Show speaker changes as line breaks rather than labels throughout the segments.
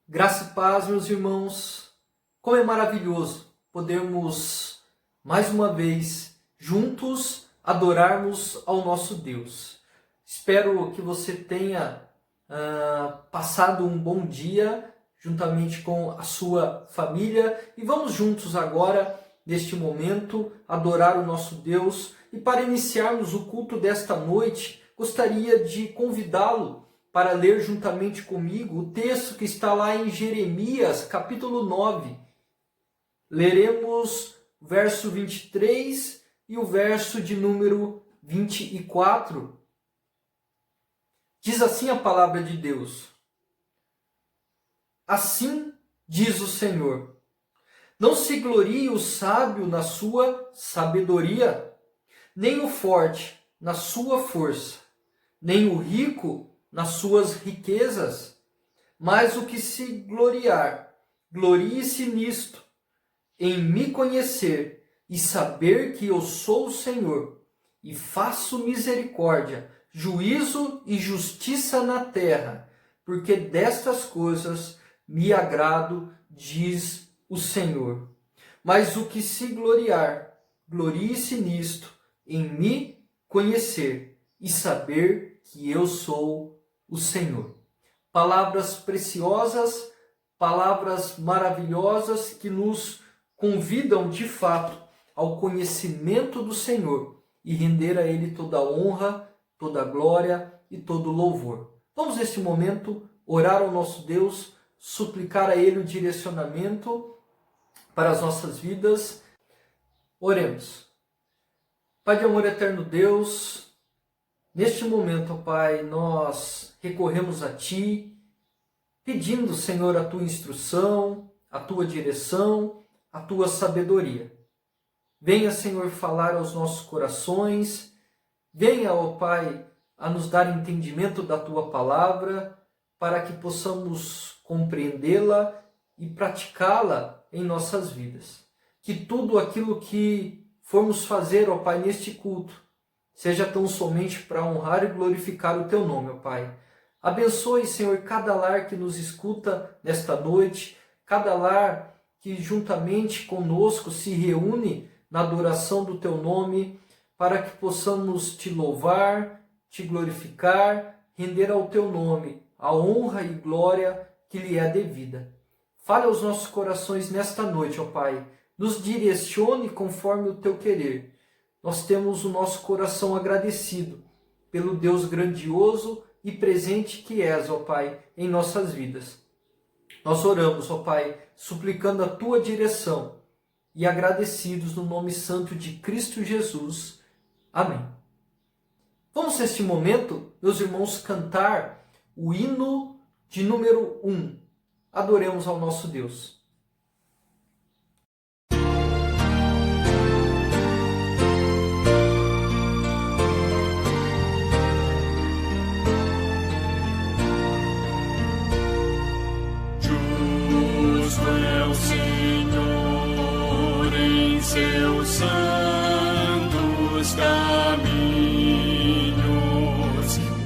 Graça e paz, meus irmãos. Como é maravilhoso podermos, mais uma vez, juntos adorarmos ao nosso Deus. Espero que você tenha passado um bom dia juntamente com a sua família e vamos juntos agora, neste momento, adorar o nosso Deus. E para iniciarmos o culto desta noite, gostaria de convidá-lo para ler juntamente comigo o texto que está lá em Jeremias, capítulo 9. Leremos o verso 23 e o verso de número 24. Diz assim a palavra de Deus: Assim diz o Senhor: não se glorie o sábio na sua sabedoria, nem o forte na sua força, nem o rico nas suas riquezas, mas o que se gloriar, glorie-se nisto, em me conhecer e saber que eu sou o Senhor, e faço misericórdia, juízo e justiça na terra, porque destas coisas me agrado, diz o Senhor. Mas o que se gloriar, glorie-se nisto, em me conhecer e saber que eu sou o Senhor. Palavras preciosas, palavras maravilhosas que nos convidam de fato ao conhecimento do Senhor e render a Ele toda a honra, toda a glória e todo o louvor. Vamos neste momento orar ao nosso Deus, suplicar a Ele o direcionamento para as nossas vidas. Oremos. Pai de amor eterno Deus, neste momento, ó Pai, nós recorremos a Ti, pedindo, Senhor, a Tua instrução, a Tua direção, a Tua sabedoria. Venha, Senhor, falar aos nossos corações, venha, ó Pai, a nos dar entendimento da Tua palavra, para que possamos compreendê-la e praticá-la em nossas vidas. Que tudo aquilo que formos fazer, ó Pai, neste culto, seja tão somente para honrar e glorificar o Teu nome, ó Pai. Abençoe, Senhor, cada lar que nos escuta nesta noite, cada lar que juntamente conosco se reúne na adoração do Teu nome, para que possamos Te louvar, Te glorificar, render ao Teu nome a honra e glória que lhe é devida. Fale aos nossos corações nesta noite, ó Pai. Nos direcione conforme o Teu querer. Nós temos o nosso coração agradecido pelo Deus grandioso e presente que és, ó Pai, em nossas vidas. Nós oramos, ó Pai, suplicando a Tua direção e agradecidos no nome santo de Cristo Jesus. Amém. Vamos neste momento, meus irmãos, cantar o hino de número 1. Adoremos ao nosso Deus.
Seus santos caminhos,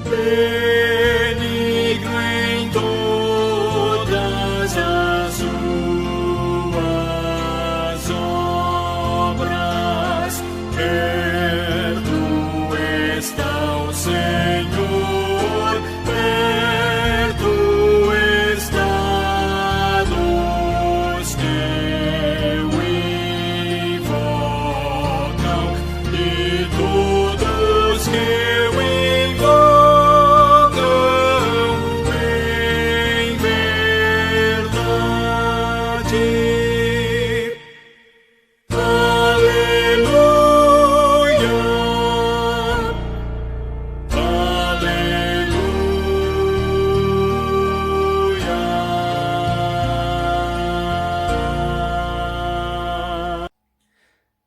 benigno em todas as suas obras, perto está o Senhor, perto está dos que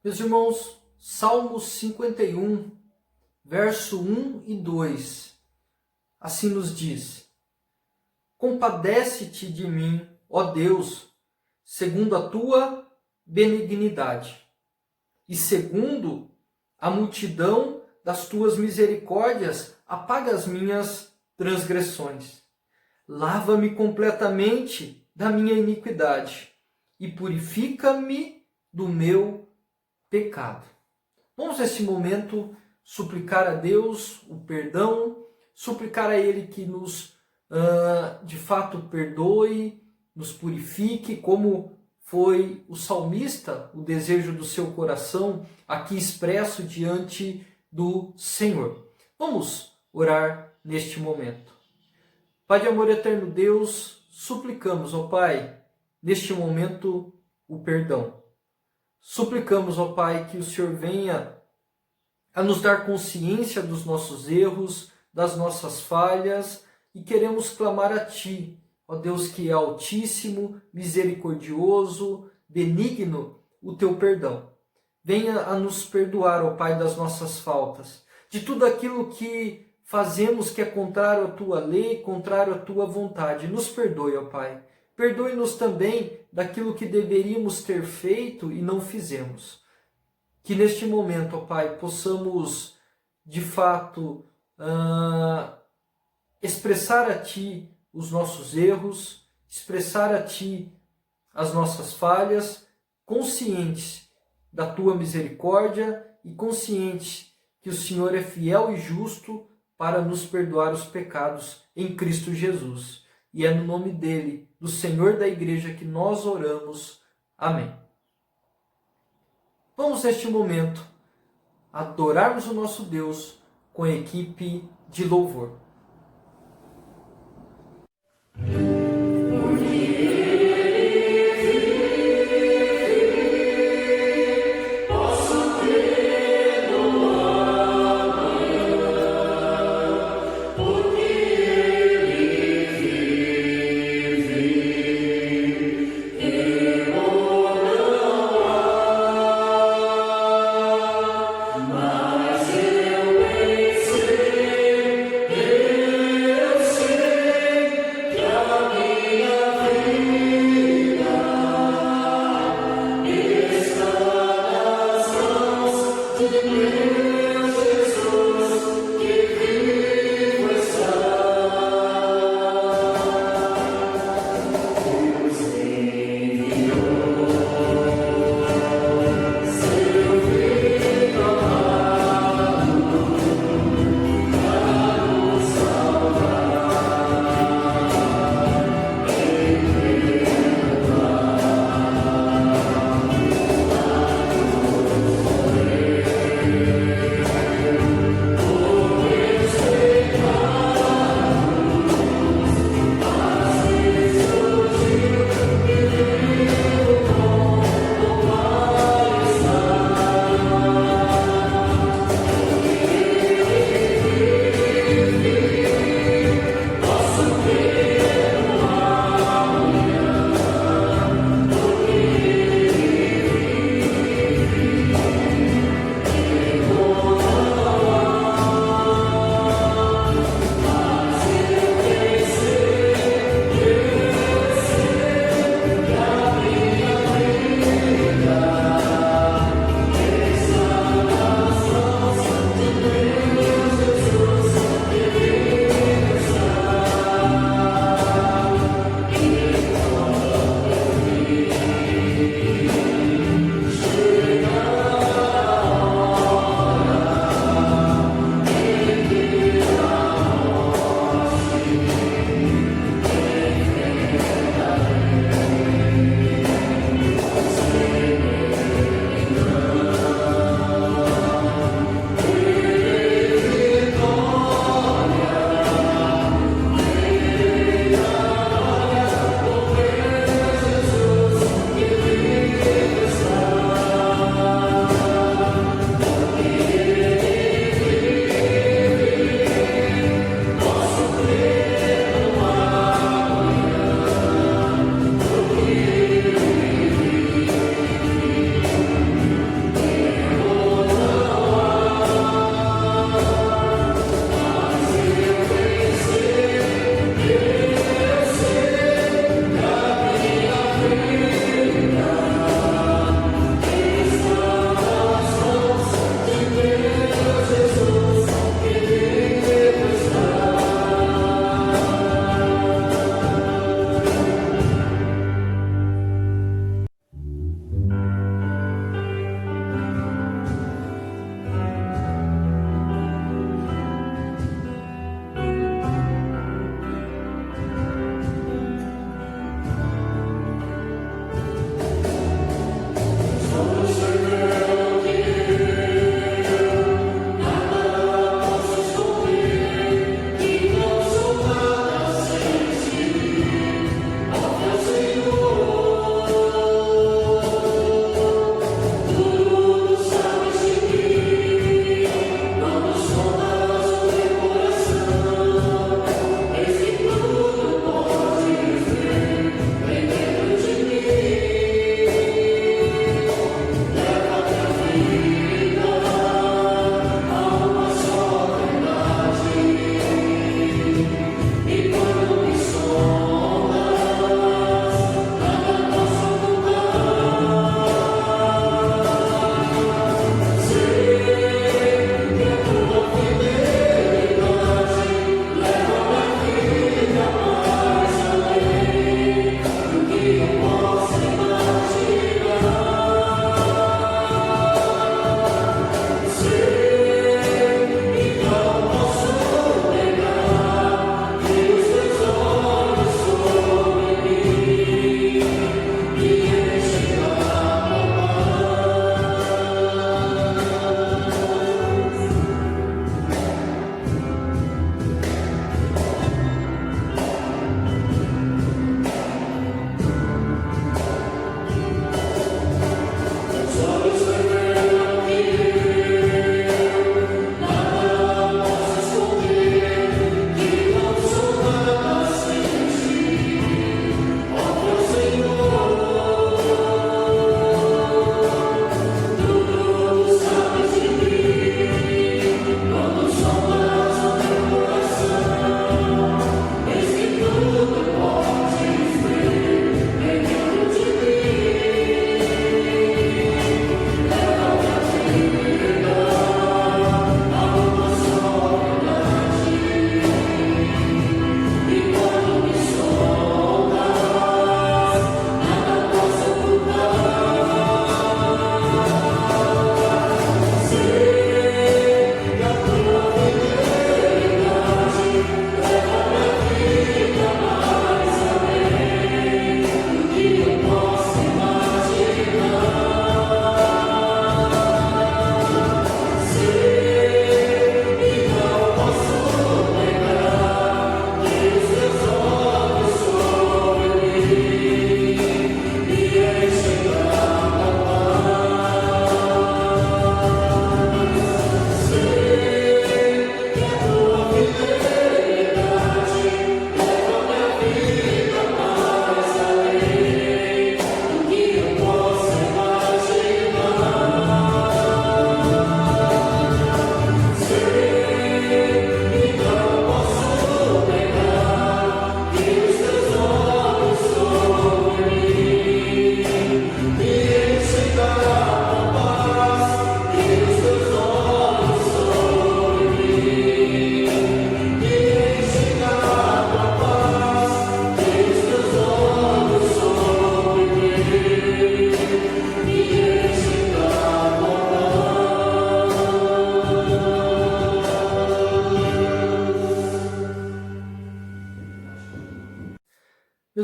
Meus irmãos, Salmos 51, verso 1 e 2, assim nos diz: compadece-te de mim, ó Deus, segundo a tua benignidade, e segundo a multidão das tuas misericórdias, apaga as minhas transgressões. Lava-me completamente da minha iniquidade e purifica-me do meu pecado. Vamos nesse momento suplicar a Deus o perdão, suplicar a Ele que nos de fato perdoe, nos purifique, como foi o salmista, o desejo do seu coração, aqui expresso diante do Senhor. Vamos orar neste momento. Pai de amor eterno Deus, suplicamos, ó Pai, neste momento o perdão. Suplicamos, ó Pai, que o Senhor venha a nos dar consciência dos nossos erros, das nossas falhas, e queremos clamar a Ti, ó Deus que é altíssimo, misericordioso, benigno, o Teu perdão. Venha a nos perdoar, ó Pai, das nossas faltas, de tudo aquilo que fazemos que é contrário à Tua lei, contrário à Tua vontade. Nos perdoe, ó Pai. Perdoe-nos também daquilo que deveríamos ter feito e não fizemos. Que neste momento, ó Pai, possamos, de fato, expressar a Ti os nossos erros, expressar a Ti as nossas falhas, conscientes da Tua misericórdia e conscientes que o Senhor é fiel e justo para nos perdoar os pecados em Cristo Jesus. E é no nome dele, do Senhor da Igreja, que nós oramos. Amém. Vamos neste momento adorarmos o nosso Deus com a equipe de louvor.
Eu sei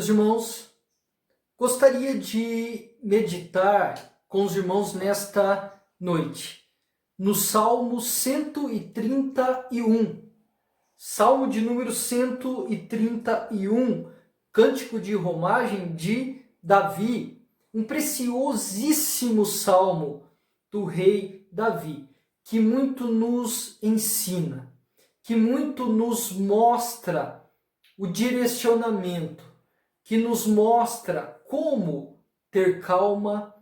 Meus irmãos, gostaria de meditar com os irmãos nesta noite, no Salmo 131, Salmo de número 131, cântico de romagem de Davi, um preciosíssimo salmo do rei Davi, que muito nos ensina, que muito nos mostra o direcionamento, que nos mostra como ter calma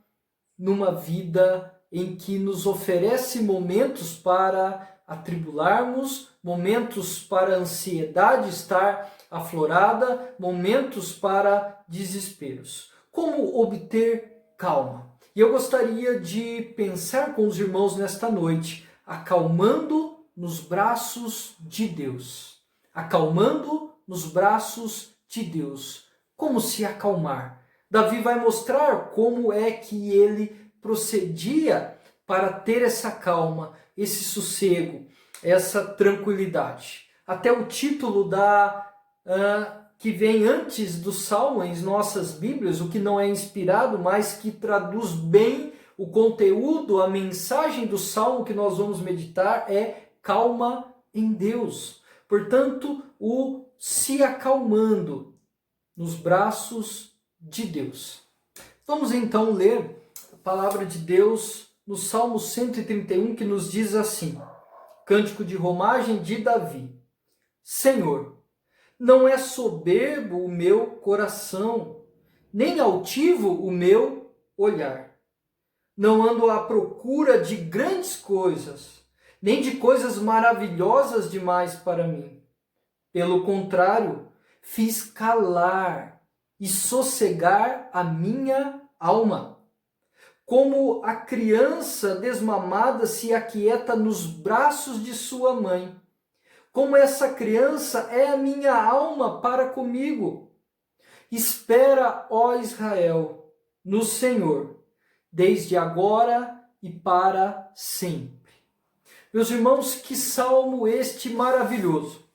numa vida em que nos oferece momentos para atribularmos, momentos para a ansiedade estar aflorada, momentos para desesperos. Como obter calma? E eu gostaria de pensar com os irmãos nesta noite, acalmando nos braços de Deus. Acalmando nos braços de Deus. Como se acalmar? Davi vai mostrar como é que ele procedia para ter essa calma, esse sossego, essa tranquilidade. Até o título que vem antes do Salmo em nossas Bíblias, o que não é inspirado, mas que traduz bem o conteúdo, a mensagem do Salmo que nós vamos meditar é calma em Deus. Portanto, o se acalmando nos braços de Deus. Vamos então ler a palavra de Deus no Salmo 131, que nos diz assim, cântico de romagem de Davi. Senhor, não é soberbo o meu coração, nem altivo o meu olhar. Não ando à procura de grandes coisas, nem de coisas maravilhosas demais para mim. Pelo contrário, fiz calar e sossegar a minha alma. Como a criança desmamada se aquieta nos braços de sua mãe. Como essa criança é a minha alma para comigo. Espera, ó Israel, no Senhor, desde agora e para sempre. Meus irmãos, que salmo este maravilhoso.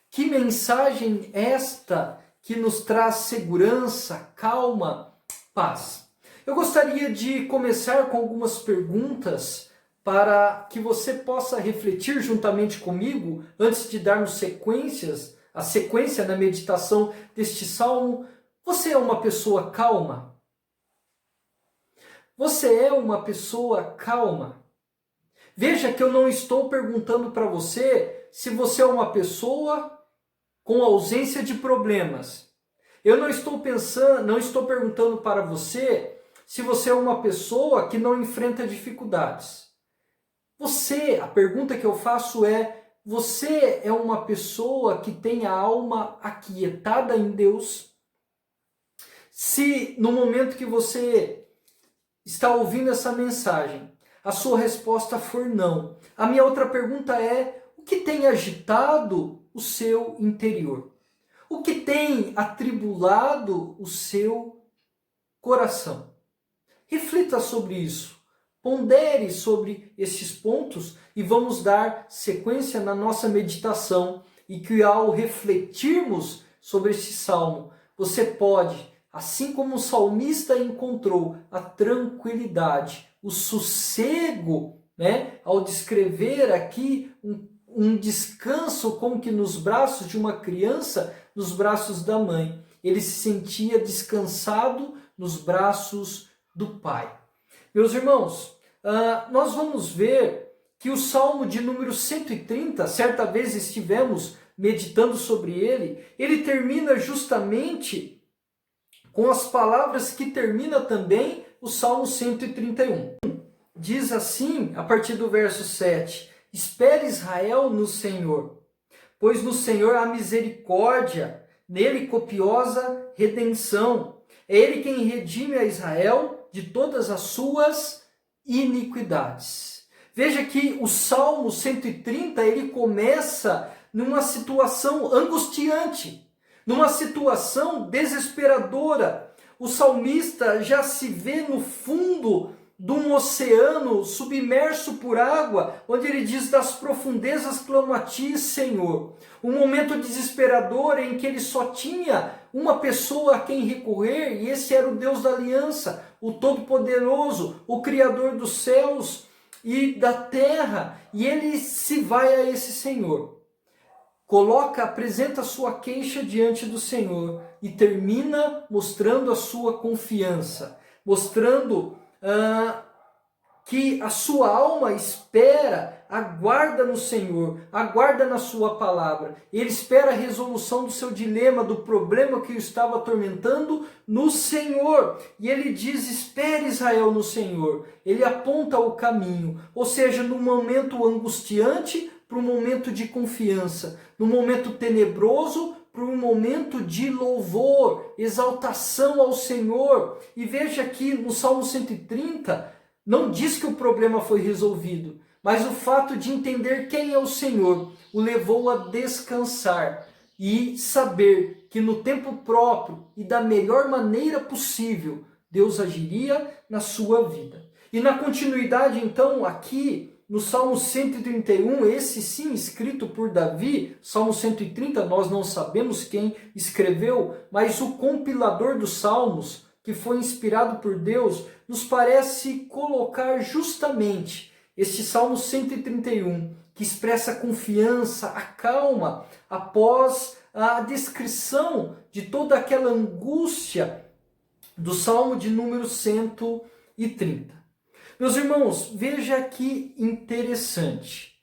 Que mensagem esta que nos traz segurança, calma, paz. Eu gostaria de começar com algumas perguntas para que você possa refletir juntamente comigo antes de darmos a sequência na meditação deste salmo. Você é uma pessoa calma? Você é uma pessoa calma? Veja que eu não estou perguntando para você se você é uma pessoa com ausência de problemas. Eu não estou perguntando para você se você é uma pessoa que não enfrenta dificuldades. A pergunta que eu faço é, você é uma pessoa que tem a alma aquietada em Deus? Se no momento que você está ouvindo essa mensagem, a sua resposta for não, a minha outra pergunta é, o que tem agitado o seu interior? O que tem atribulado o seu coração? Reflita sobre isso, pondere sobre esses pontos e vamos dar sequência na nossa meditação e que ao refletirmos sobre este salmo, você pode, assim como o salmista encontrou a tranquilidade, o sossego, ao descrever aqui um descanso como que nos braços de uma criança, nos braços da mãe. Ele se sentia descansado nos braços do Pai. Meus irmãos, nós vamos ver que o Salmo de número 130, certa vez estivemos meditando sobre ele termina justamente com as palavras que termina também o Salmo 131. Diz assim, a partir do verso 7, espere Israel no Senhor, pois no Senhor há misericórdia, nele copiosa redenção. É ele quem redime a Israel de todas as suas iniquidades. Veja que o Salmo 130, ele começa numa situação angustiante, numa situação desesperadora. O salmista já se vê no fundo de um oceano submerso por água, onde ele diz, das profundezas clamo a ti, Senhor. Um momento desesperador em que ele só tinha uma pessoa a quem recorrer, e esse era o Deus da aliança, o Todo-Poderoso, o Criador dos céus e da terra, e ele se vai a esse Senhor. Apresenta a sua queixa diante do Senhor e termina mostrando a sua confiança, mostrando que a sua alma espera, aguarda no Senhor, aguarda na sua palavra. Ele espera a resolução do seu dilema, do problema que o estava atormentando no Senhor. E ele diz: espere, Israel, no Senhor. Ele aponta o caminho, ou seja, no momento angustiante para um momento de confiança, no momento tenebroso para um momento de louvor, exaltação ao Senhor. E veja aqui no Salmo 130, não diz que o problema foi resolvido, mas o fato de entender quem é o Senhor o levou a descansar e saber que no tempo próprio e da melhor maneira possível Deus agiria na sua vida. E na continuidade, então, aqui no Salmo 131, esse sim escrito por Davi, Salmo 130, nós não sabemos quem escreveu, mas o compilador dos Salmos, que foi inspirado por Deus, nos parece colocar justamente este Salmo 131, que expressa confiança, a calma, após a descrição de toda aquela angústia do Salmo de número 130. Meus irmãos, veja que interessante.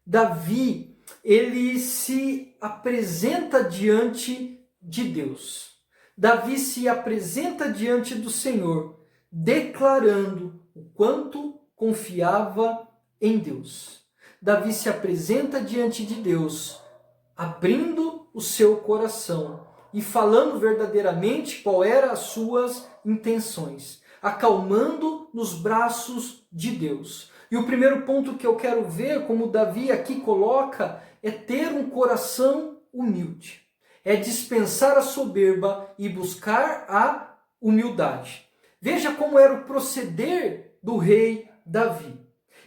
Davi, ele se apresenta diante de Deus. Davi se apresenta diante do Senhor, declarando o quanto confiava em Deus. Davi se apresenta diante de Deus, abrindo o seu coração e falando verdadeiramente qual eram as suas intenções, acalmando nos braços de Deus. E o primeiro ponto que eu quero ver, como Davi aqui coloca, é ter um coração humilde. É dispensar a soberba e buscar a humildade. Veja como era o proceder do rei Davi.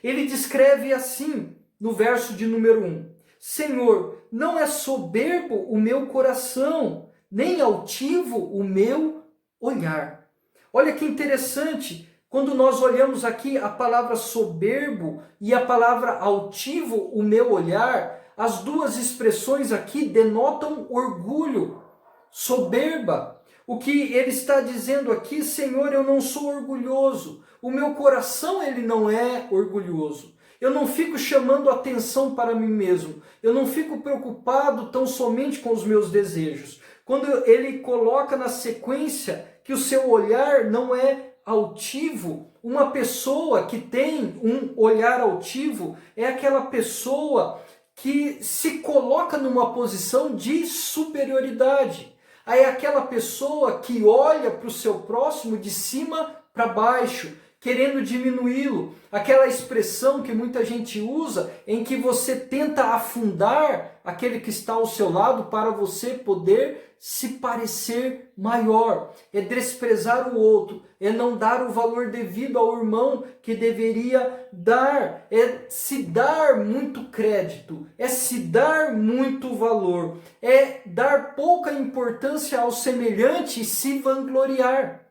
Ele descreve assim, no verso de número 1. Senhor, não é soberbo o meu coração, nem altivo o meu olhar. Olha que interessante, quando nós olhamos aqui a palavra soberbo e a palavra altivo o meu olhar, as duas expressões aqui denotam orgulho, soberba. O que ele está dizendo aqui: Senhor, eu não sou orgulhoso, o meu coração ele não é orgulhoso. Eu não fico chamando atenção para mim mesmo, eu não fico preocupado tão somente com os meus desejos. Quando ele coloca na sequência que o seu olhar não é altivo, uma pessoa que tem um olhar altivo é aquela pessoa que se coloca numa posição de superioridade. Aí é aquela pessoa que olha para o seu próximo de cima para baixo, querendo diminuí-lo. Aquela expressão que muita gente usa, em que você tenta afundar aquele que está ao seu lado para você poder se parecer maior. É desprezar o outro, é não dar o valor devido ao irmão que deveria dar, é se dar muito crédito, é se dar muito valor, é dar pouca importância ao semelhante e se vangloriar.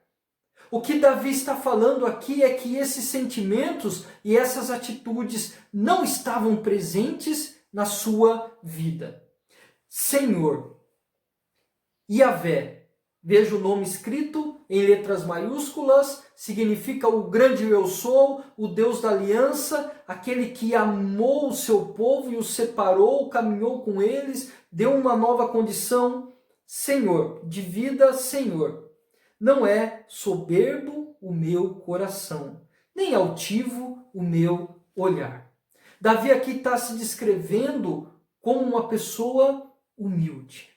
O que Davi está falando aqui é que esses sentimentos e essas atitudes não estavam presentes na sua vida. Senhor, Yahvé, veja o nome escrito em letras maiúsculas, significa o grande eu sou, o Deus da aliança, aquele que amou o seu povo e o separou, caminhou com eles, deu uma nova condição. Senhor, de vida, Senhor. Não é soberbo o meu coração, nem altivo o meu olhar. Davi aqui está se descrevendo como uma pessoa humilde.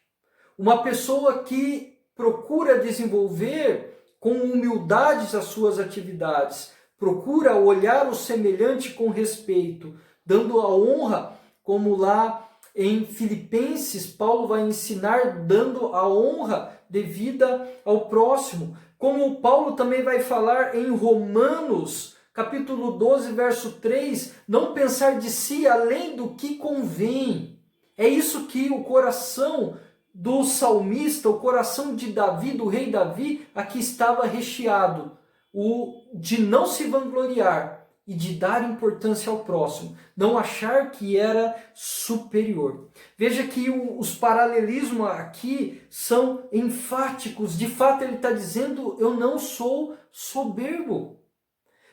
Uma pessoa que procura desenvolver com humildade as suas atividades, procura olhar o semelhante com respeito, dando a honra, como lá em Filipenses, Paulo vai ensinar, dando a honra devida ao próximo. Como Paulo também vai falar em Romanos, capítulo 12, verso 3, não pensar de si além do que convém. É isso que o coração do salmista, o coração de Davi, do rei Davi, aqui estava recheado, o de não se vangloriar e de dar importância ao próximo, não achar que era superior. Veja que os paralelismos aqui são enfáticos. De fato, ele está dizendo: eu não sou soberbo.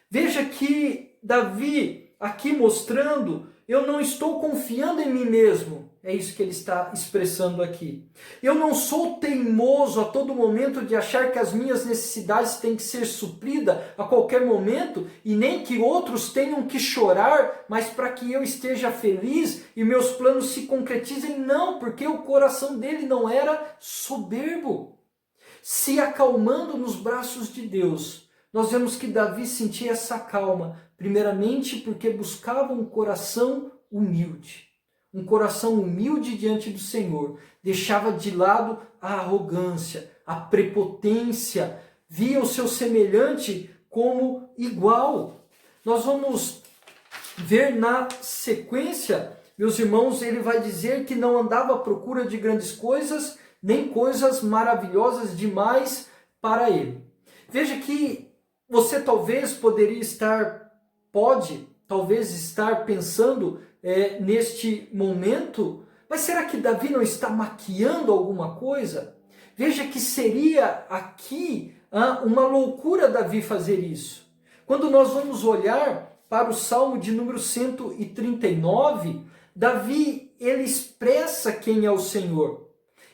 Veja que Davi aqui mostrando: eu não estou confiando em mim mesmo. É isso que ele está expressando aqui. Eu não sou teimoso a todo momento de achar que as minhas necessidades têm que ser supridas a qualquer momento e nem que outros tenham que chorar, mas para que eu esteja feliz e meus planos se concretizem. Não, porque o coração dele não era soberbo. Se acalmando nos braços de Deus, nós vemos que Davi sentia essa calma, primeiramente porque buscava um coração humilde. Um coração humilde diante do Senhor, deixava de lado a arrogância, a prepotência, via o seu semelhante como igual. Nós vamos ver na sequência, meus irmãos, ele vai dizer que não andava à procura de grandes coisas, nem coisas maravilhosas demais para ele. Veja que você talvez estar pensando neste momento, mas será que Davi não está maquiando alguma coisa? Veja que seria aqui uma loucura Davi fazer isso. Quando nós vamos olhar para o Salmo de número 139, Davi, ele expressa quem é o Senhor.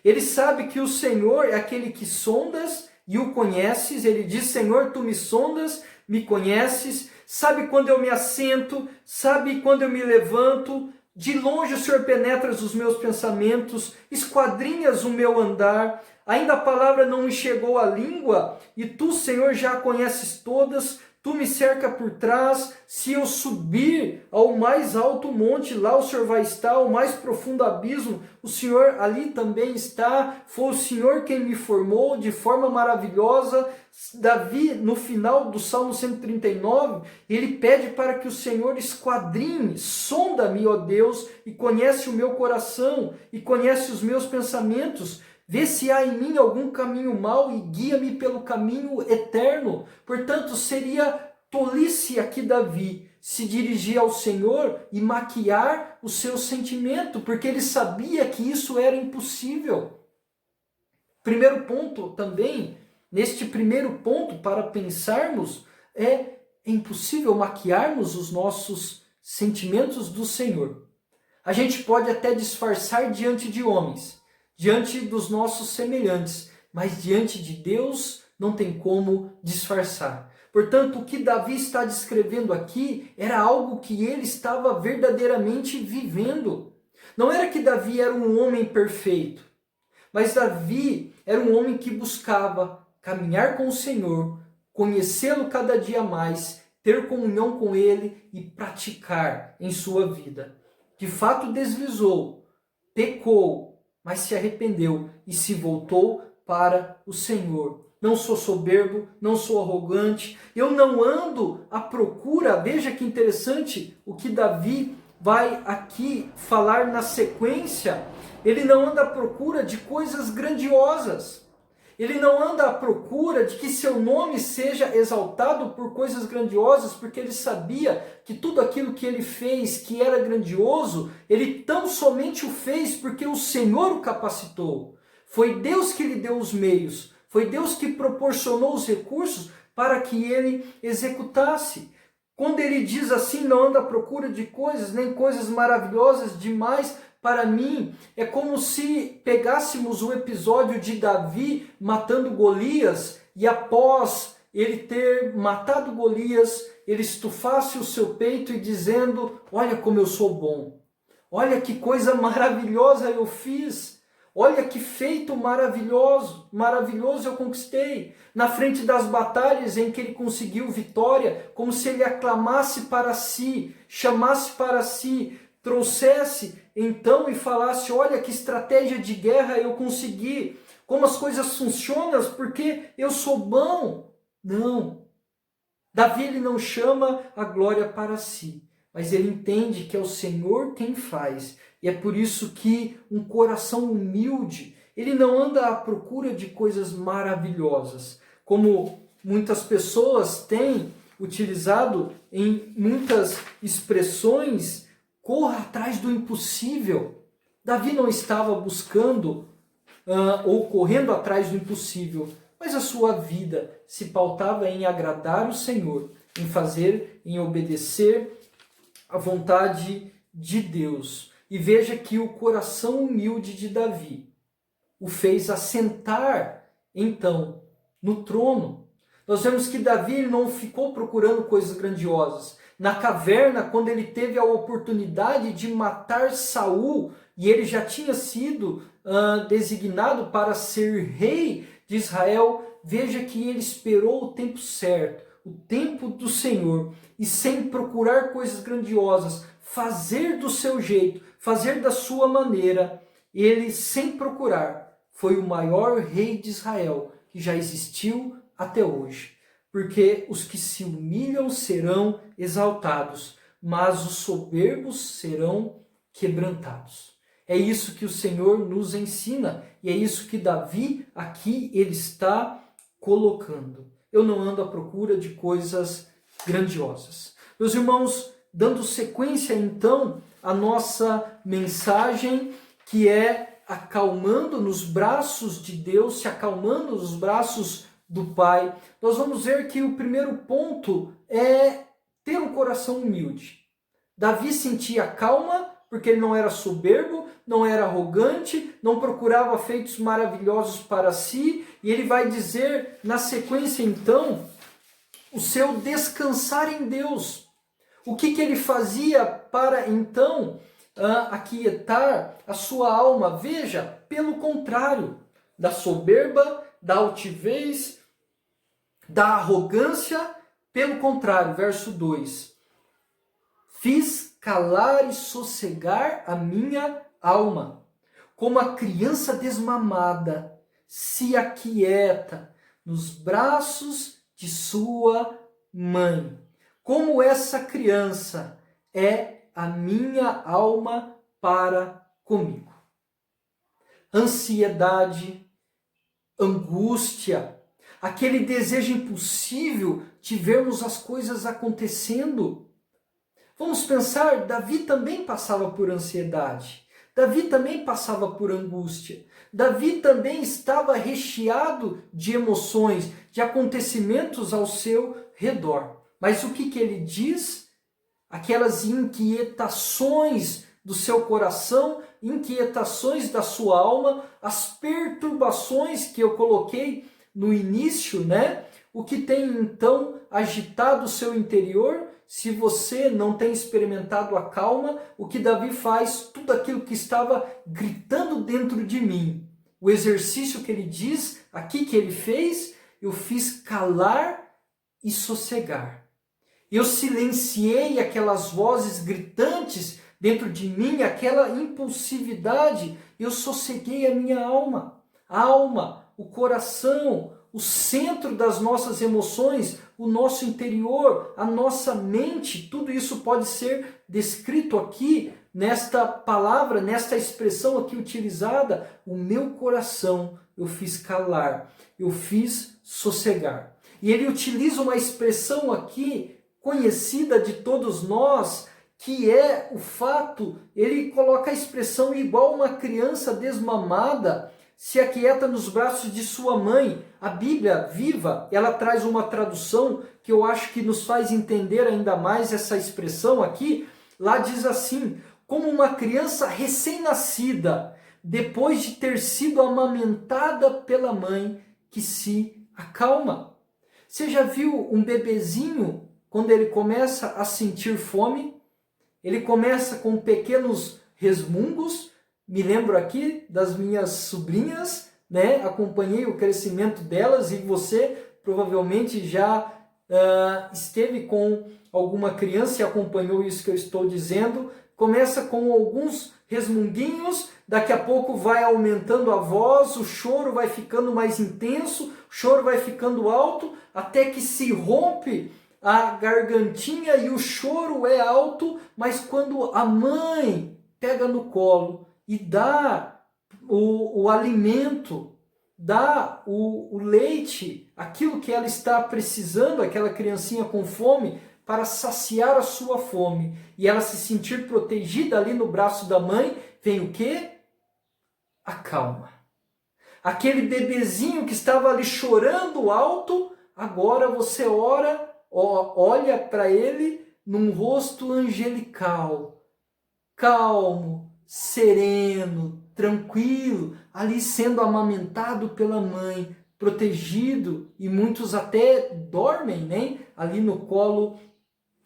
Ele sabe que o Senhor é aquele que sondas e o conheces. Ele diz: Senhor, tu me sondas, me conheces, sabe quando eu me assento, sabe quando eu me levanto, de longe o Senhor penetras os meus pensamentos, esquadrinhas o meu andar, ainda a palavra não me chegou à língua, e tu, Senhor, já a conheces todas, tu me cerca por trás. Se eu subir ao mais alto monte, lá o Senhor vai estar, ao mais profundo abismo, o Senhor ali também está. Foi o Senhor quem me formou de forma maravilhosa. Davi, no final do Salmo 139, ele pede para que o Senhor esquadrinhe, sonda-me, ó Deus, e conhece o meu coração, e conhece os meus pensamentos. Vê se há em mim algum caminho mau e guia-me pelo caminho eterno. Portanto, seria tolice aqui Davi se dirigir ao Senhor e maquiar o seu sentimento, porque ele sabia que isso era impossível. Primeiro ponto também, neste primeiro ponto, para pensarmos, é impossível maquiarmos os nossos sentimentos do Senhor. A gente pode até disfarçar diante de homens, diante dos nossos semelhantes, mas diante de Deus não tem como disfarçar. Portanto, o que Davi está descrevendo aqui era algo que ele estava verdadeiramente vivendo. Não era que Davi era um homem perfeito, mas Davi era um homem que buscava caminhar com o Senhor, conhecê-lo cada dia mais, ter comunhão com ele e praticar em sua vida. De fato deslizou, pecou, mas se arrependeu e se voltou para o Senhor. Não sou soberbo, não sou arrogante, eu não ando à procura. Veja que interessante o que Davi vai aqui falar na sequência. Ele não anda à procura de coisas grandiosas. Ele não anda à procura de que seu nome seja exaltado por coisas grandiosas, porque ele sabia que tudo aquilo que ele fez, que era grandioso, ele tão somente o fez porque o Senhor o capacitou. Foi Deus que lhe deu os meios, foi Deus que proporcionou os recursos para que ele executasse. Quando ele diz assim, não anda à procura de coisas, nem coisas maravilhosas demais para mim, é como se pegássemos o episódio de Davi matando Golias e após ele ter matado Golias, ele estufasse o seu peito e dizendo: olha como eu sou bom, olha que coisa maravilhosa eu fiz, olha que feito maravilhoso eu conquistei. Na frente das batalhas em que ele conseguiu vitória, como se ele aclamasse para si, chamasse para si, trouxesse então e falasse: olha que estratégia de guerra eu consegui, como as coisas funcionam, porque eu sou bom. Não. Davi ele não chama a glória para si, mas ele entende que é o Senhor quem faz. E é por isso que um coração humilde, Ele não anda à procura de coisas maravilhosas, como muitas pessoas têm utilizado em muitas expressões: corra atrás do impossível. Davi não estava buscando ou correndo atrás do impossível, mas a sua vida se pautava em agradar o Senhor, em obedecer à vontade de Deus. E veja que o coração humilde de Davi o fez assentar, então, no trono. Nós vemos que Davi não ficou procurando coisas grandiosas. Na caverna, quando ele teve a oportunidade de matar Saul, e ele já tinha sido designado para ser rei de Israel, veja que ele esperou o tempo certo, o tempo do Senhor, e sem procurar coisas grandiosas, fazer do seu jeito, fazer da sua maneira, ele, sem procurar, foi o maior rei de Israel que já existiu até hoje. Porque os que se humilham serão exaltados, mas os soberbos serão quebrantados. É isso que o Senhor nos ensina, e é isso que Davi aqui ele está colocando. Eu não ando à procura de coisas grandiosas. Meus irmãos, dando sequência então à nossa mensagem, que é acalmando nos braços de Deus, se acalmando nos braços do Pai, nós vamos ver que o primeiro ponto é ter um coração humilde. Davi sentia calma porque ele não era soberbo, não era arrogante, não procurava feitos maravilhosos para si, e ele vai dizer na sequência então o seu descansar em Deus. O que ele fazia para então aquietar a sua alma? Veja, pelo contrário da soberba, da altivez, da arrogância, pelo contrário, verso 2: fiz calar e sossegar a minha alma, como a criança desmamada se aquieta nos braços de sua mãe. Como essa criança é a minha alma para comigo. Ansiedade, angústia, aquele desejo impossível de vermos as coisas acontecendo. Vamos pensar, Davi também passava por ansiedade. Davi também passava por angústia. Davi também estava recheado de emoções, de acontecimentos ao seu redor. Mas o que ele diz? Aquelas inquietações do seu coração, inquietações da sua alma, as perturbações que eu coloquei no início, né? O que tem então agitado o seu interior? Se você não tem experimentado a calma, o que Davi faz? Tudo aquilo que estava gritando dentro de mim. O exercício que ele diz aqui que ele fez, eu fiz calar e sossegar. Eu silenciei aquelas vozes gritantes dentro de mim, aquela impulsividade. Eu sosseguei a minha alma. A alma, o coração, o centro das nossas emoções, o nosso interior, a nossa mente, tudo isso pode ser descrito aqui nesta palavra, nesta expressão aqui utilizada. O meu coração eu fiz calar, eu fiz sossegar. E ele utiliza uma expressão aqui conhecida de todos nós, que é o fato, ele coloca a expressão igual uma criança desmamada se aquieta nos braços de sua mãe. A Bíblia Viva, ela traz uma tradução que eu acho que nos faz entender ainda mais essa expressão aqui. Lá diz assim: como uma criança recém-nascida, depois de ter sido amamentada pela mãe, que se acalma. Você já viu um bebezinho, quando ele começa a sentir fome? Ele começa com pequenos resmungos. Me lembro aqui das minhas sobrinhas, né? Acompanhei o crescimento delas, e você provavelmente já esteve com alguma criança e acompanhou isso que eu estou dizendo. Começa com alguns resmunguinhos, daqui a pouco vai aumentando a voz, o choro vai ficando mais intenso, o choro vai ficando alto, até que se rompe a gargantinha e o choro é alto, mas quando a mãe pega no colo e dá o alimento, dá o leite, aquilo que ela está precisando, aquela criancinha com fome, para saciar a sua fome. E ela se sentir protegida ali no braço da mãe, vem o quê? A calma. Aquele bebezinho que estava ali chorando alto, agora você olha para ele num rosto angelical, calmo, sereno, tranquilo, ali sendo amamentado pela mãe, protegido, e muitos até dormem, né, ali no colo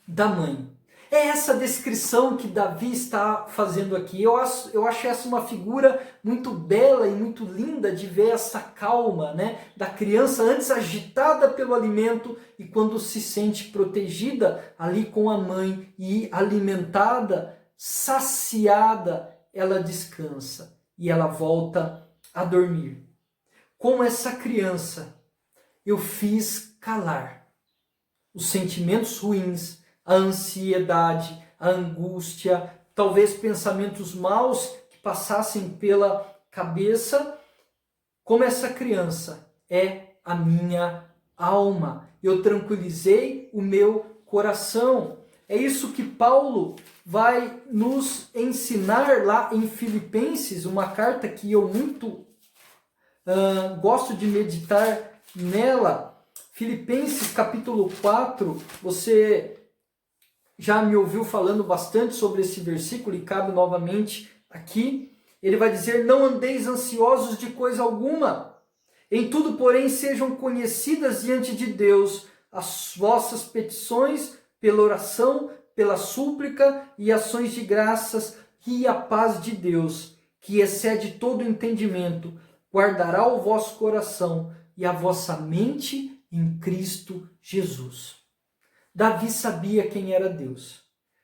da mãe. É essa descrição que Davi está fazendo aqui. Eu acho essa uma figura muito bela e muito linda de ver essa calma, né, da criança antes agitada pelo alimento e quando se sente protegida ali com a mãe e alimentada, saciada, ela descansa e ela volta a dormir. Com essa criança, eu fiz calar os sentimentos ruins, a ansiedade, a angústia, talvez pensamentos maus que passassem pela cabeça. Como essa criança é a minha alma. Eu tranquilizei o meu coração. É isso que Paulo vai nos ensinar lá em Filipenses, uma carta que eu muito gosto de meditar nela. Filipenses capítulo 4, você já me ouviu falando bastante sobre esse versículo e cabe novamente aqui. Ele vai dizer: não andeis ansiosos de coisa alguma, em tudo, porém, sejam conhecidas diante de Deus as vossas petições pela oração, pela súplica e ações de graças, e a paz de Deus, que excede todo entendimento, guardará o vosso coração e a vossa mente em Cristo Jesus. Davi sabia quem era Deus.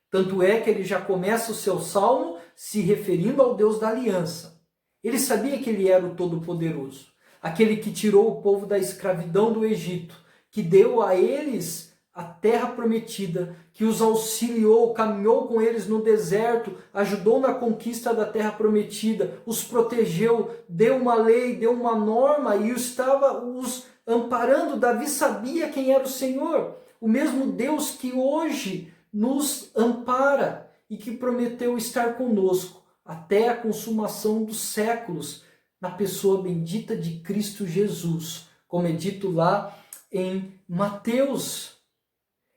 Tanto é que ele já começa o seu salmo se referindo ao Deus da aliança. Ele sabia que ele era o Todo-Poderoso, aquele que tirou o povo da escravidão do Egito, que deu a eles a terra prometida, que os auxiliou, caminhou com eles no deserto, ajudou na conquista da terra prometida, os protegeu, deu uma lei, deu uma norma e estava os amparando. Davi sabia quem era o Senhor, o mesmo Deus que hoje nos ampara e que prometeu estar conosco até a consumação dos séculos, na pessoa bendita de Cristo Jesus, como é dito lá em Mateus.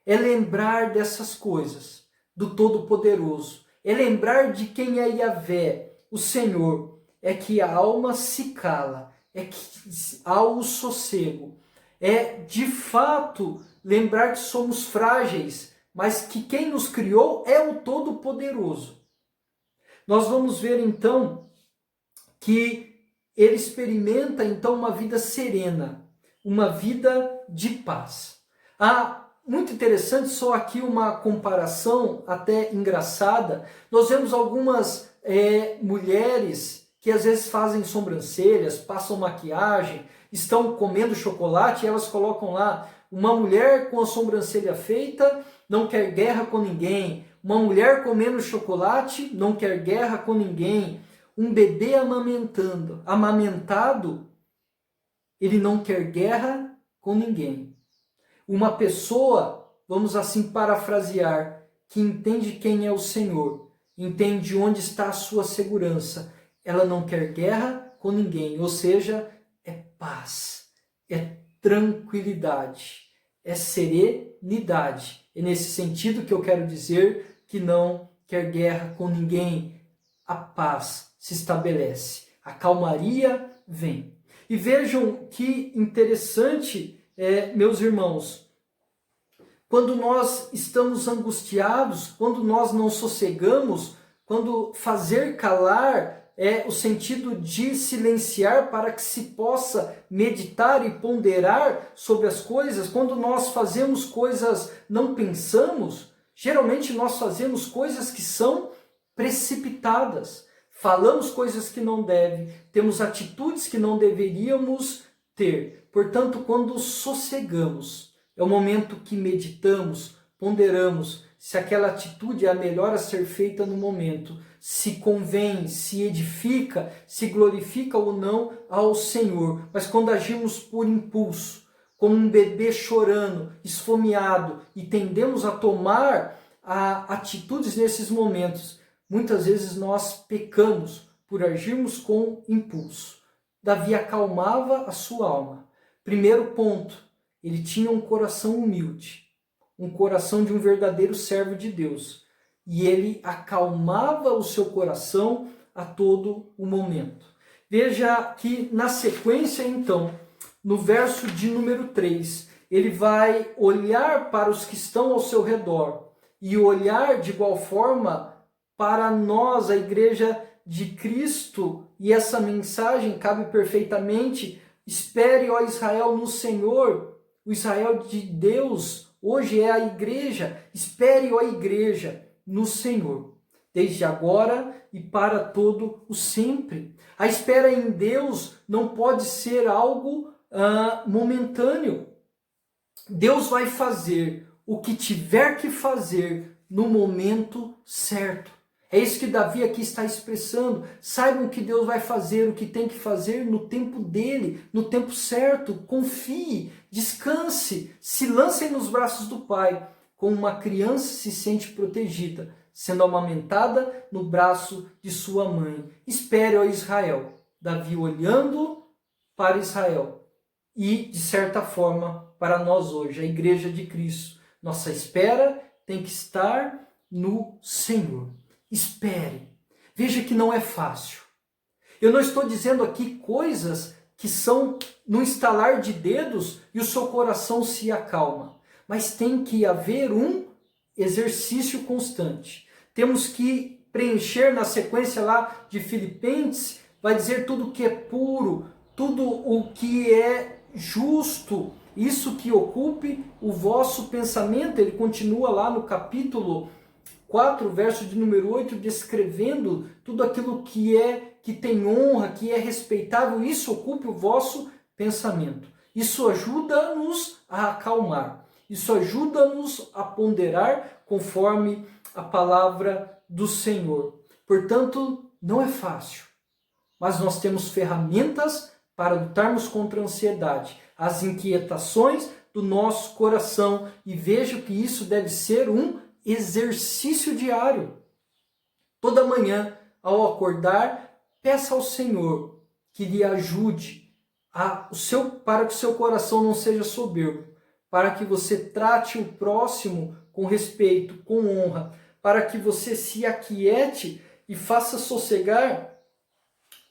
É lembrar dessas coisas, do Todo-Poderoso, é lembrar de quem é Yahvé, o Senhor, é que a alma se cala, é que há o sossego, é de fato lembrar que somos frágeis, mas que quem nos criou é o Todo-Poderoso. Nós vamos ver então que ele experimenta então uma vida serena, uma vida de paz. Muito interessante, só aqui uma comparação até engraçada. Nós vemos algumas mulheres que às vezes fazem sobrancelhas, passam maquiagem, estão comendo chocolate e elas colocam lá: uma mulher com a sobrancelha feita não quer guerra com ninguém. Uma mulher comendo chocolate não quer guerra com ninguém. Um bebê amamentado, ele não quer guerra com ninguém. Uma pessoa, vamos assim parafrasear, que entende quem é o Senhor, entende onde está a sua segurança, ela não quer guerra com ninguém, ou seja, é paz, é tranquilidade, é serenidade. É nesse sentido que eu quero dizer que não quer guerra com ninguém. A paz se estabelece, a calmaria vem. E vejam que interessante, meus irmãos, quando nós estamos angustiados, quando nós não sossegamos, quando fazer calar é o sentido de silenciar para que se possa meditar e ponderar sobre as coisas. Quando nós fazemos coisas, não pensamos, geralmente nós fazemos coisas que são precipitadas, falamos coisas que não devem, temos atitudes que não deveríamos ter. Portanto, quando sossegamos, é o momento que meditamos, ponderamos se aquela atitude é a melhor a ser feita no momento. se convém, se edifica, se glorifica ou não ao Senhor. Mas quando agimos por impulso, como um bebê chorando, esfomeado, e tendemos a tomar atitudes nesses momentos, muitas vezes nós pecamos por agirmos com impulso. Davi acalmava a sua alma. Primeiro ponto, ele tinha um coração humilde, um coração de um verdadeiro servo de Deus. E ele acalmava o seu coração a todo o momento. Veja que na sequência, então, no verso de número 3, ele vai olhar para os que estão ao seu redor e olhar de igual forma para nós, a igreja de Cristo, e essa mensagem cabe perfeitamente. Espere, ó Israel, no Senhor. O Israel de Deus hoje é a igreja. Espere, ó igreja, no Senhor, desde agora e para todo o sempre. A espera em Deus não pode ser algo momentâneo. Deus vai fazer o que tiver que fazer no momento certo. É isso que Davi aqui está expressando. Saibam que Deus vai fazer o que tem que fazer no tempo dele, no tempo certo. Confie, descanse, se lancem nos braços do Pai, como uma criança se sente protegida, sendo amamentada no braço de sua mãe. Espere, ó Israel. Davi olhando para Israel e, de certa forma, para nós hoje, a igreja de Cristo. Nossa espera tem que estar no Senhor. Espere. Veja que não é fácil. Eu não estou dizendo aqui coisas que são no estalar de dedos e o seu coração se acalma. Mas tem que haver um exercício constante. Temos que preencher na sequência lá de Filipenses, vai dizer tudo o que é puro, tudo o que é justo, isso que ocupe o vosso pensamento. Ele continua lá no capítulo 4, verso de número 8, descrevendo tudo aquilo que tem honra, que é respeitável, isso ocupe o vosso pensamento. Isso ajuda-nos a acalmar, isso ajuda-nos a ponderar conforme a palavra do Senhor. Portanto, não é fácil, mas nós temos ferramentas para lutarmos contra a ansiedade, as inquietações do nosso coração, e vejo que isso deve ser um exercício diário. Toda manhã, ao acordar, peça ao Senhor que lhe ajude para que o seu coração não seja soberbo, para que você trate o próximo com respeito, com honra, para que você se aquiete e faça sossegar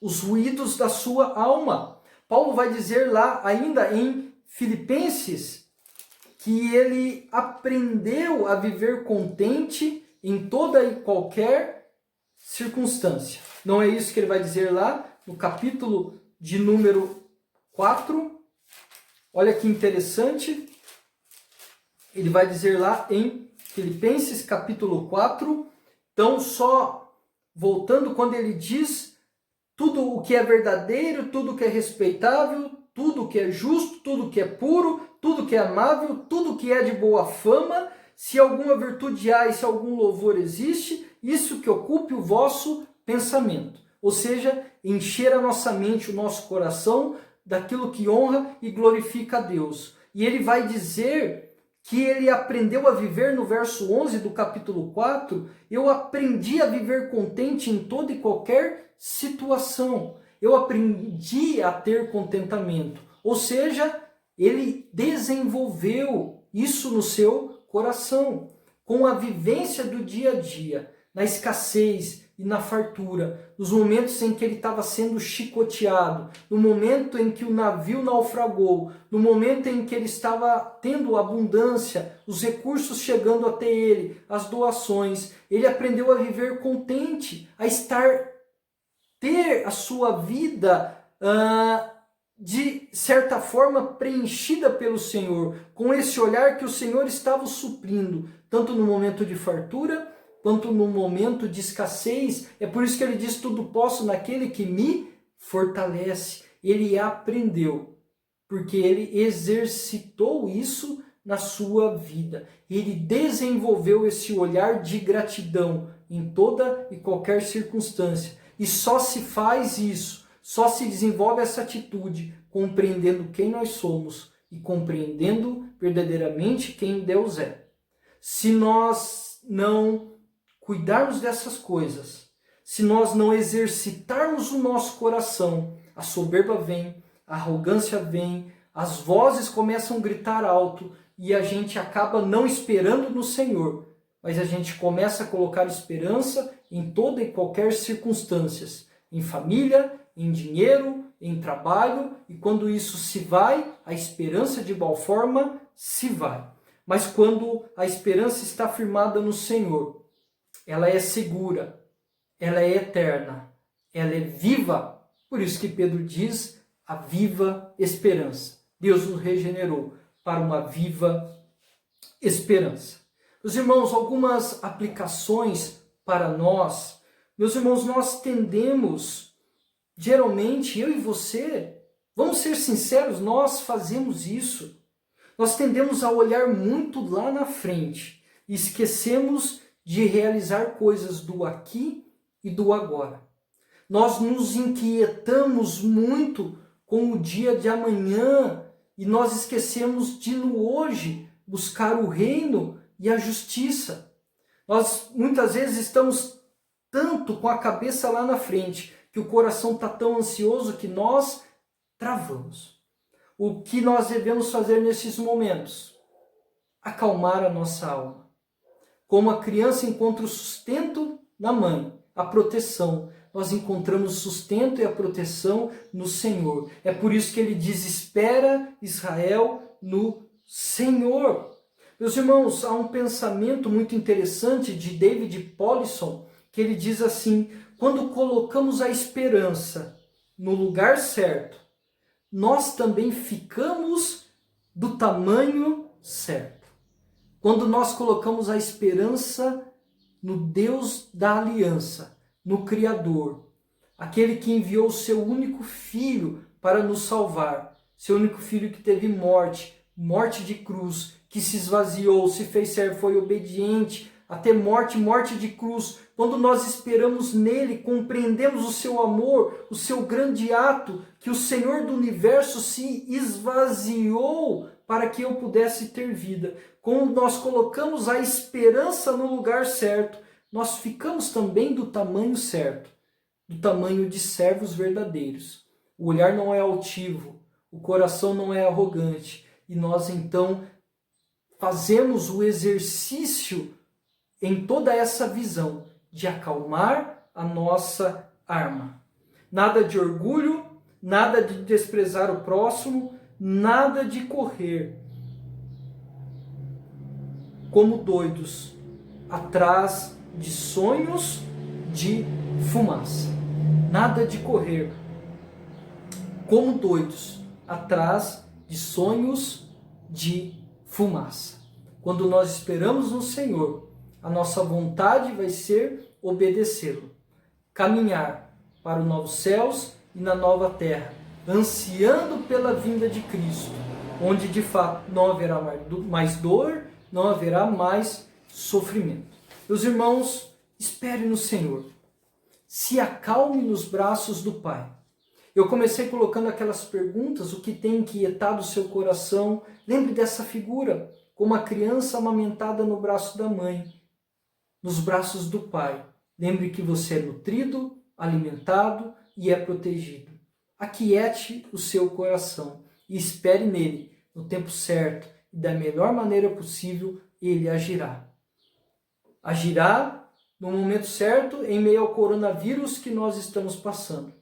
os ruídos da sua alma. Paulo vai dizer lá ainda em Filipenses que ele aprendeu a viver contente em toda e qualquer circunstância. Não é isso que ele vai dizer lá no capítulo de número 4? Olha que interessante. Ele vai dizer lá em Filipenses capítulo 4. Então, só voltando, quando ele diz tudo o que é verdadeiro, tudo o que é respeitável, tudo o que é justo, tudo o que é puro, tudo que é amável, tudo que é de boa fama, se alguma virtude há e se algum louvor existe, isso que ocupe o vosso pensamento. Ou seja, encher a nossa mente, o nosso coração, daquilo que honra e glorifica a Deus. E ele vai dizer que ele aprendeu a viver, no verso 11 do capítulo 4, eu aprendi a viver contente em toda e qualquer situação. Eu aprendi a ter contentamento. Ou seja, ele desenvolveu isso no seu coração, com a vivência do dia a dia, na escassez e na fartura, nos momentos em que ele estava sendo chicoteado, no momento em que o navio naufragou, no momento em que ele estava tendo abundância, os recursos chegando até ele, as doações. Ele aprendeu a viver contente, a ter a sua vida de certa forma preenchida pelo Senhor, com esse olhar que o Senhor estava o suprindo, tanto no momento de fartura, quanto no momento de escassez. É por isso que ele diz, tudo posso naquele que me fortalece. Ele aprendeu, porque ele exercitou isso na sua vida. Ele desenvolveu esse olhar de gratidão em toda e qualquer circunstância. E só se faz isso, só se desenvolve essa atitude compreendendo quem nós somos e compreendendo verdadeiramente quem Deus é. Se nós não cuidarmos dessas coisas, se nós não exercitarmos o nosso coração, a soberba vem, a arrogância vem, as vozes começam a gritar alto e a gente acaba não esperando no Senhor, mas a gente começa a colocar esperança em toda e qualquer circunstância, em família, em dinheiro, em trabalho, e quando isso se vai, a esperança de igual forma se vai. Mas quando a esperança está firmada no Senhor, ela é segura, ela é eterna, ela é viva. Por isso que Pedro diz a viva esperança. Deus nos regenerou para uma viva esperança. Meus irmãos, algumas aplicações para nós. Meus irmãos, nós tendemos, geralmente, eu e você, vamos ser sinceros, nós fazemos isso. Nós tendemos a olhar muito lá na frente e esquecemos de realizar coisas do aqui e do agora. Nós nos inquietamos muito com o dia de amanhã e nós esquecemos de no hoje buscar o reino e a justiça. Nós muitas vezes estamos tanto com a cabeça lá na frente que o coração está tão ansioso que nós travamos. O que nós devemos fazer nesses momentos? Acalmar a nossa alma. Como a criança encontra o sustento na mãe, a proteção, nós encontramos o sustento e a proteção no Senhor. É por isso que ele diz, espera Israel no Senhor. Meus irmãos, há um pensamento muito interessante de David Powlison, que ele diz assim, quando colocamos a esperança no lugar certo, nós também ficamos do tamanho certo. Quando nós colocamos a esperança no Deus da aliança, no Criador, aquele que enviou o seu único filho para nos salvar, seu único filho que teve morte de cruz, que se esvaziou, se fez servo, foi obediente, até morte de cruz. Quando nós esperamos nele, compreendemos o seu amor, o seu grande ato, que o Senhor do universo se esvaziou para que eu pudesse ter vida. Quando nós colocamos a esperança no lugar certo, nós ficamos também do tamanho certo, do tamanho de servos verdadeiros. O olhar não é altivo, o coração não é arrogante, e nós então fazemos o exercício em toda essa visão de acalmar a nossa alma. Nada de orgulho, nada de desprezar o próximo, nada de correr como doidos atrás de sonhos de fumaça. Nada de correr como doidos atrás de sonhos de fumaça. Quando nós esperamos no Senhor, a nossa vontade vai ser obedecê-lo, caminhar para os novos céus e na nova terra, ansiando pela vinda de Cristo, onde de fato não haverá mais dor, não haverá mais sofrimento. Meus irmãos, espere no Senhor, se acalme nos braços do Pai. Eu comecei colocando aquelas perguntas, o que tem inquietado o seu coração. Lembre dessa figura, como a criança amamentada no braço da mãe, nos braços do Pai. Lembre que você é nutrido, alimentado e é protegido. Aquiete o seu coração e espere nele, no tempo certo e da melhor maneira possível, ele agirá. Agirá no momento certo em meio ao coronavírus que nós estamos passando.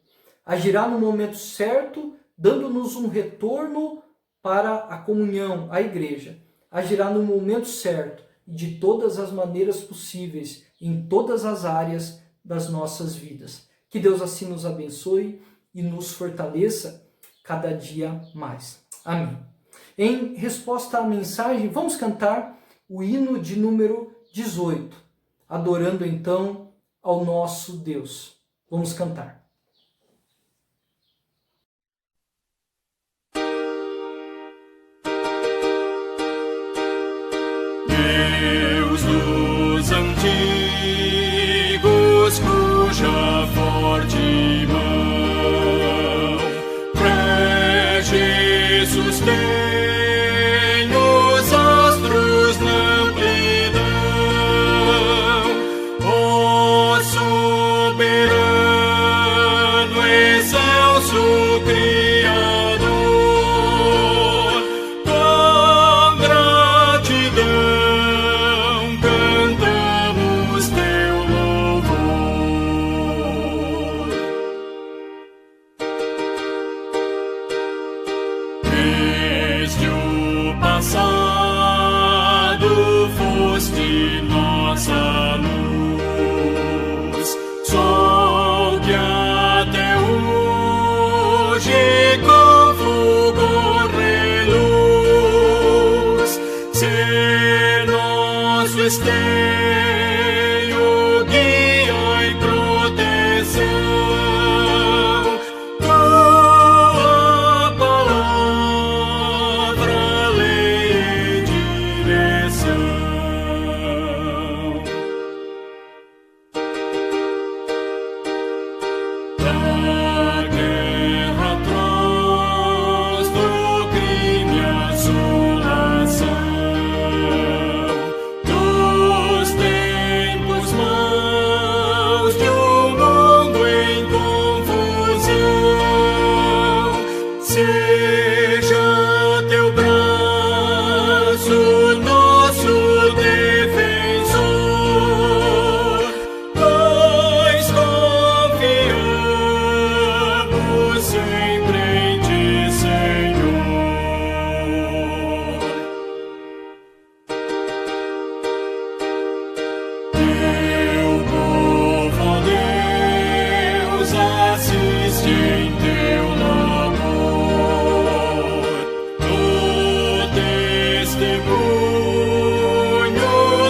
Agirá no momento certo, dando-nos um retorno para a comunhão, a igreja. Agirá no momento certo e de todas as maneiras possíveis, em todas as áreas das nossas vidas. Que Deus assim nos abençoe e nos fortaleça cada dia mais. Amém. Em resposta à mensagem, vamos cantar o hino de número 18, adorando então ao nosso Deus. Vamos cantar.
Deus dos antigos, esteio, guia e proteção. Tua palavra, lei e direção. Da guerra atroz, do crime assolação, dos tempos maus, de um mundo em confusão, seja teu braço nosso defensor. Nós confiamos sempre em ti, Senhor. Teu povo, ó Deus, assiste em teu labor, no testemunho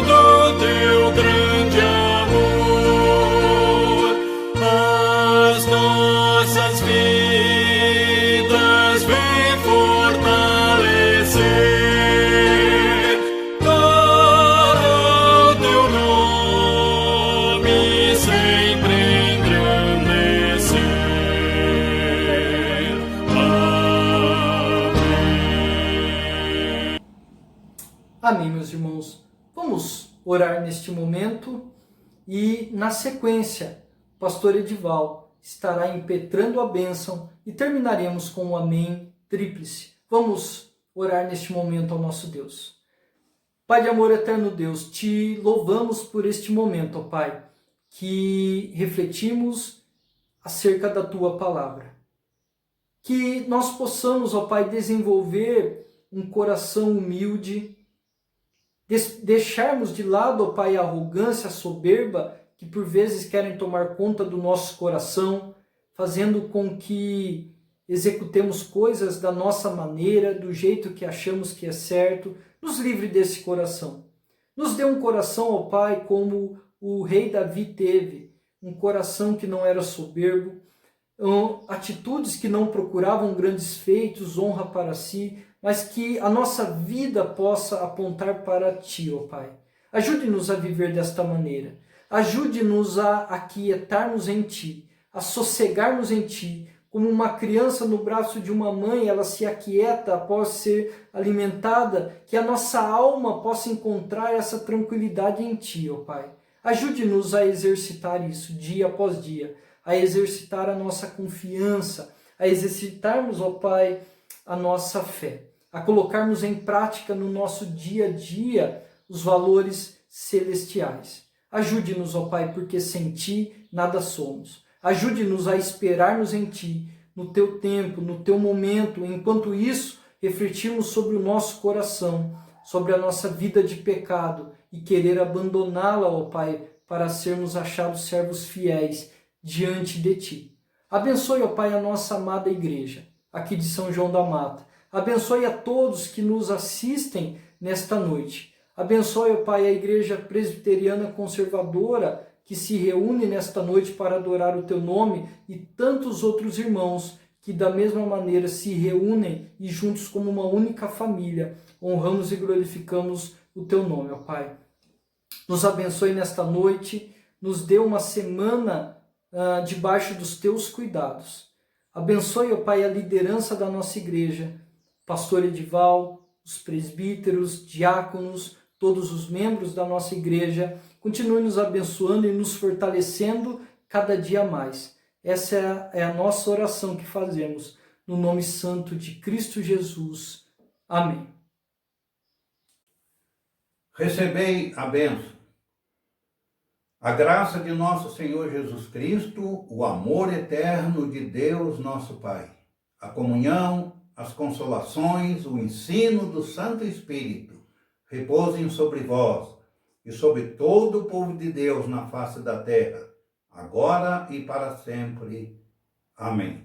do teu grande amor. As nossas vidas vem fortalecer, para o teu nome sempre engrandecer. Amém.
Amém, meus irmãos. Vamos orar neste momento e, na sequência, o pastor Edival estará impetrando a bênção e terminaremos com o amém tríplice. Vamos orar neste momento ao nosso Deus. Pai de amor eterno Deus, te louvamos por este momento, ó Pai, que refletimos acerca da tua palavra. Que nós possamos, ó Pai, desenvolver um coração humilde, deixarmos de lado, ó Pai, a arrogância, a soberba, que por vezes querem tomar conta do nosso coração, fazendo com que executemos coisas da nossa maneira, do jeito que achamos que é certo. Nos livre desse coração. Nos dê um coração, ó Pai, como o rei Davi teve, um coração que não era soberbo, atitudes que não procuravam grandes feitos, honra para si, mas que a nossa vida possa apontar para Ti, ó Pai. Ajude-nos a viver desta maneira. Ajude-nos a aquietarmos em Ti, a sossegarmos em Ti. Como uma criança no braço de uma mãe, ela se aquieta após ser alimentada, que a nossa alma possa encontrar essa tranquilidade em Ti, ó Pai. Ajude-nos a exercitar isso dia após dia, a exercitar a nossa confiança, a exercitarmos, ó Pai, a nossa fé, a colocarmos em prática no nosso dia a dia os valores celestiais. Ajude-nos, ó Pai, porque sem Ti nada somos. Ajude-nos a esperarmos em Ti, no Teu tempo, no Teu momento. Enquanto isso, refletirmos sobre o nosso coração, sobre a nossa vida de pecado e querer abandoná-la, ó Pai, para sermos achados servos fiéis diante de Ti. Abençoe, ó Pai, a nossa amada igreja, aqui de São João da Mata. Abençoe a todos que nos assistem nesta noite. Abençoe, ó Pai, a Igreja Presbiteriana Conservadora, que se reúne nesta noite para adorar o Teu nome, e tantos outros irmãos que da mesma maneira se reúnem e juntos como uma única família honramos e glorificamos o Teu nome, ó Pai. Nos abençoe nesta noite, nos dê uma semana debaixo dos Teus cuidados. Abençoe, ó Pai, a liderança da nossa igreja, pastor Edival, os presbíteros, diáconos, todos os membros da nossa igreja. Continue nos abençoando e nos fortalecendo cada dia mais. Essa é a nossa oração que fazemos, no nome santo de Cristo Jesus. Amém.
Recebei a bênção. A graça de nosso Senhor Jesus Cristo, o amor eterno de Deus nosso Pai, a comunhão, as consolações, o ensino do Santo Espírito repousem sobre vós e sobre todo o povo de Deus na face da terra, agora e para sempre. Amém.